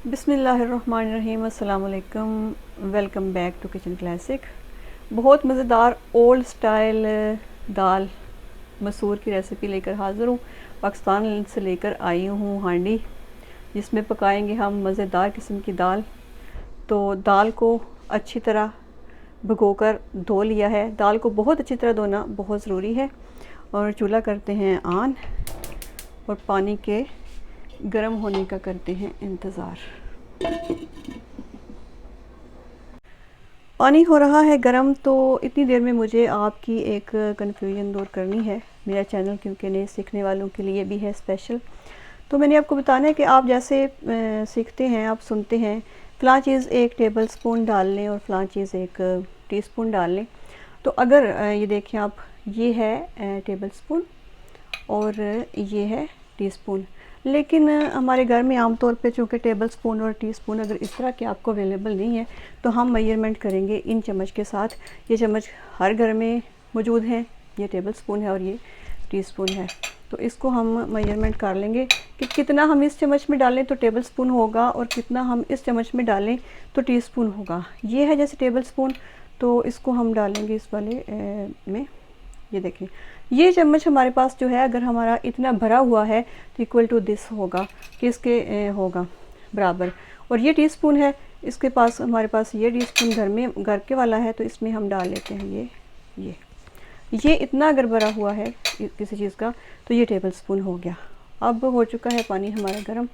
बिस्मिल्लाहिर्रहमानिर्रहीम, अस्सलाम वालेकुम। Welcome back to kitchen classic. बहुत मज़ेदार ओल्ड स्टाइल दाल मसूर की रेसिपी लेकर हाज़िर हूँ। पाकिस्तान से लेकर आई हूँ हांडी, जिसमें पकाएंगे हम मज़ेदार किस्म की दाल। तो दाल को अच्छी तरह भिगोकर धो लिया है। दाल को बहुत अच्छी तरह धोना बहुत ज़रूरी है। और चूल्हा करते हैं ऑन और पानी के गर्म होने का करते हैं इंतज़ार। पानी हो रहा है गर्म, तो इतनी देर में मुझे आपकी एक कन्फ्यूजन दूर करनी है। मेरा चैनल क्योंकि नए सीखने वालों के लिए भी है स्पेशल। तो मैंने आपको बताना है कि आप जैसे सीखते हैं, आप सुनते हैं फ़लाँ चीज़ 1 टेबल स्पून डाल लें और फ़लाँ चीज़ 1 टीस्पून डाल लें। तो अगर ये देखें आप, ये है टेबल स्पून और ये है टीस्पून। लेकिन हमारे घर में आमतौर पे चूँकि टेबल स्पून और टीस्पून अगर इस तरह के आपको अवेलेबल नहीं है, तो हम मेजरमेंट करेंगे इन चम्मच के साथ। ये चम्मच हर घर में मौजूद है, ये टेबल स्पून है और ये टीस्पून है। तो इसको हम मेजरमेंट कर लेंगे कि कितना हम इस चम्मच में डालें तो टेबल स्पून होगा और कितना हम इस चम्मच में डालें तो टीस्पून होगा। ये है जैसे टेबल स्पून, तो इसको हम डालेंगे इस वाले में। ये देखें, ये चम्मच हमारे पास जो है, अगर हमारा इतना भरा हुआ है तो इक्वल टू दिस होगा कि इसके होगा बराबर। और ये टीस्पून है, इसके पास हमारे पास ये टीस्पून घर के वाला है, तो इसमें हम डाल लेते हैं ये इतना अगर भरा हुआ है किसी चीज़ का, तो ये टेबल स्पून हो गया। अब हो चुका है पानी हमारा गर्म,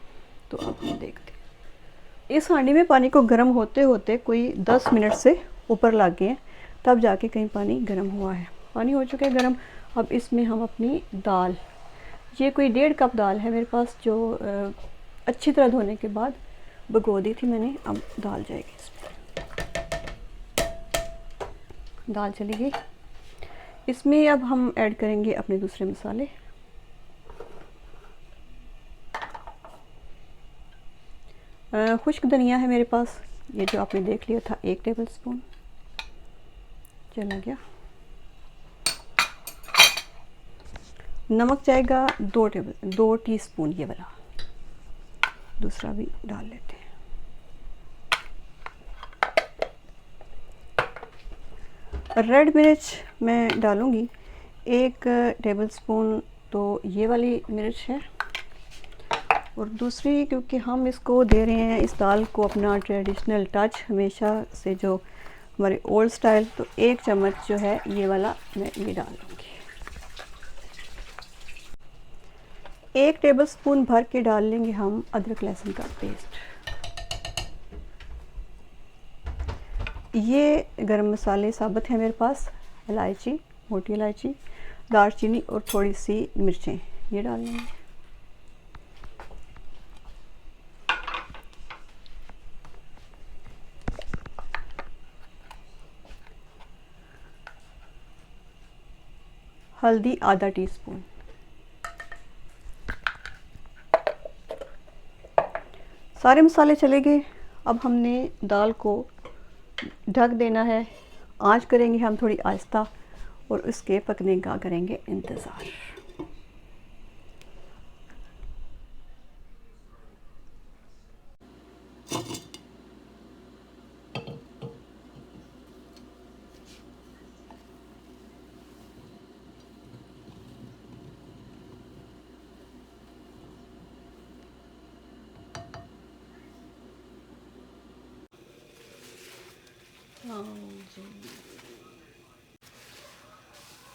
तो अब हम देखते हैं। इस हांडी में पानी को गर्म होते होते कोई 10 मिनट से ऊपर लग गए हैं, तब जाके कहीं पानी गर्म हुआ है। पानी हो चुका है गर्म। अब इसमें हम अपनी दाल, ये कोई 1.5 कप दाल है मेरे पास, जो अच्छी तरह धोने के बाद भिगो दी थी मैंने। अब दाल जाएगी इसमें। दाल चली गई। इसमें अब हम ऐड करेंगे अपने दूसरे मसाले। खुश्क धनिया है मेरे पास, ये जो आपने देख लिया था 1 टेबल स्पून चला गया। नमक जाएगा 2 टीस्पून, ये वाला दूसरा भी डाल लेते हैं। रेड मिर्च मैं डालूँगी 1 टेबल स्पून, तो ये वाली मिर्च है। और दूसरी, क्योंकि हम इसको दे रहे हैं इस दाल को अपना ट्रेडिशनल टच हमेशा से, जो हमारे ओल्ड स्टाइल, तो 1 चम्मच जो है ये वाला मैं ये डाल लूँगी। 1 टेबल स्पून भर के डाल लेंगे हम अदरक लहसुन का पेस्ट। ये गरम मसाले साबुत हैं मेरे पास, इलायची, मोटी इलायची, दालचीनी और थोड़ी सी मिर्चें, ये डाल लेंगे। हल्दी आधा टीस्पून। सारे मसाले चले गए। अब हमने दाल को ढक देना है। आंच करेंगे हम थोड़ी आहिस्ता और उसके पकने का करेंगे इंतज़ार। हाँ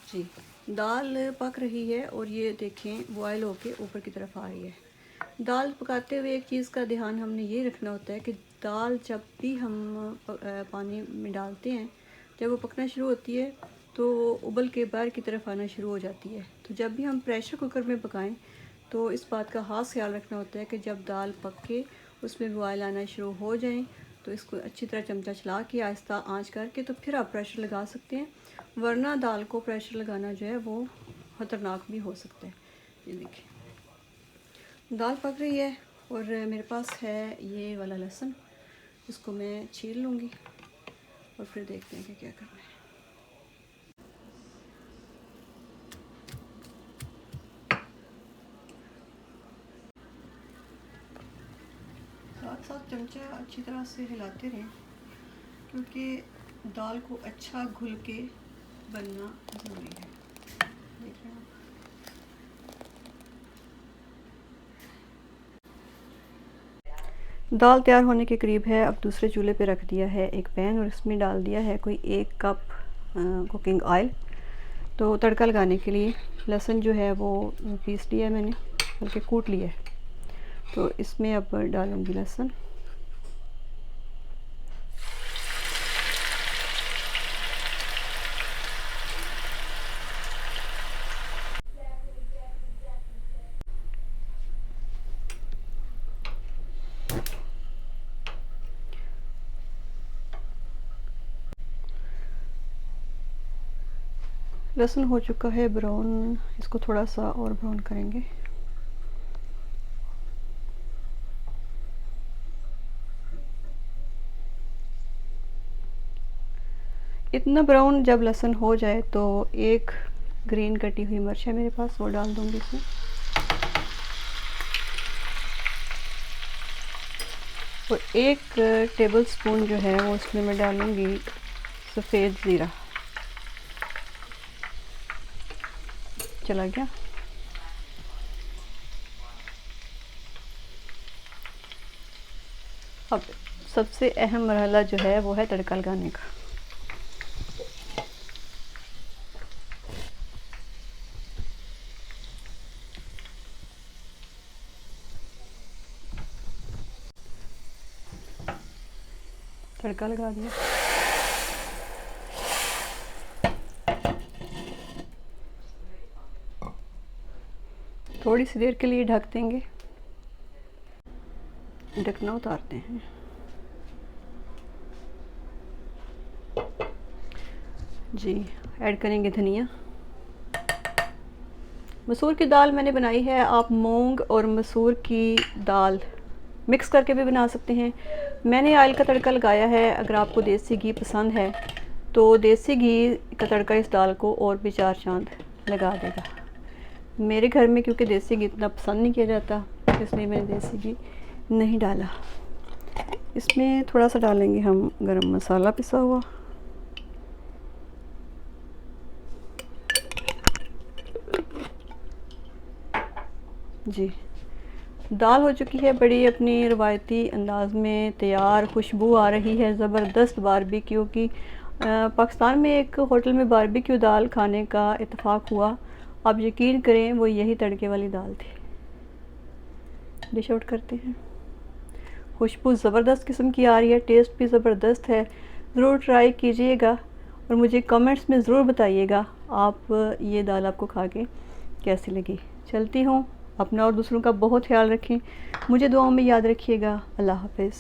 जी, दाल पक रही है और ये देखें बॉयल होके ऊपर की तरफ आ रही है। दाल पकाते हुए एक चीज़ का ध्यान हमने ये रखना होता है कि दाल जब भी हम पानी में डालते हैं, जब वो पकना शुरू होती है तो वो उबल के बाहर की तरफ आना शुरू हो जाती है। तो जब भी हम प्रेशर कुकर में पकाएं, तो इस बात का ख़ास ख्याल रखना होता है कि जब दाल पक के उसमें बॉयल आना शुरू हो जाएं, तो इसको अच्छी तरह चमचा चला के आहिस्ता आंच करके तो फिर आप प्रेशर लगा सकते हैं, वरना दाल को प्रेशर लगाना जो है वो ख़तरनाक भी हो सकता है। ये देखिए दाल पक रही है और मेरे पास है ये वाला लहसुन, इसको मैं छील लूँगी और फिर देखते हैं कि क्या करना है। साथ साथ चमचा अच्छी तरह से हिलाते रहें, क्योंकि दाल को अच्छा घुल के बनना ज़रूरी है। देख रहे हैं आप। दाल तैयार होने के करीब है। अब दूसरे चूल्हे पे रख दिया है एक पैन और इसमें डाल दिया है कोई 1 कप कुकिंग ऑयल। तो तड़का लगाने के लिए लहसुन जो है वो पीस लिया है मैंने, बल्कि कूट लिया है। तो इसमें अब डालूंगी लहसुन। लहसुन हो चुका है ब्राउन, इसको थोड़ा सा और ब्राउन करेंगे। इतना ब्राउन जब लहसुन हो जाए तो एक ग्रीन कटी हुई मिर्च है मेरे पास, वो डाल दूंगी इसमें। और 1 टेबल स्पून जो है वो इसमें मैं डालूंगी सफ़ेद ज़ीरा। चला गया। अब सबसे अहम मरहला जो है वो है तड़का लगाने का। तड़का लगा दिया। थोड़ी सी देर के लिए ढक देंगे। ढकना उतारते हैं। जी, ऐड करेंगे धनिया। मसूर की दाल मैंने बनाई है, आप मूंग और मसूर की दाल मिक्स करके भी बना सकते हैं। मैंने ऑयल का तड़का लगाया है। अगर आपको देसी घी पसंद है तो देसी घी का तड़का इस दाल को और भी 4 चांद लगा देगा। मेरे घर में क्योंकि देसी घी इतना पसंद नहीं किया जाता, इसलिए मैंने देसी घी नहीं डाला। इसमें थोड़ा सा डालेंगे हम गरम मसाला पिसा हुआ। जी, दाल हो चुकी है बड़ी अपनी रवायती अंदाज़ में तैयार। खुशबू आ रही है ज़बरदस्त बारबेक्यू की। पाकिस्तान में एक होटल में बारबेक्यू दाल खाने का इत्तेफाक हुआ। आप यकीन करें वो यही तड़के वाली दाल थी। डिश आउट करते हैं। खुशबू ज़बरदस्त किस्म की आ रही है, टेस्ट भी ज़बरदस्त है। ज़रूर ट्राई कीजिएगा और मुझे कमेंट्स में ज़रूर बताइएगा आप ये दाल आपको खा के कैसी लगी। चलती हूँ। अपना और दूसरों का बहुत ख्याल रखें। मुझे दुआओं में याद रखिएगा। अल्लाह हाफ़िज़।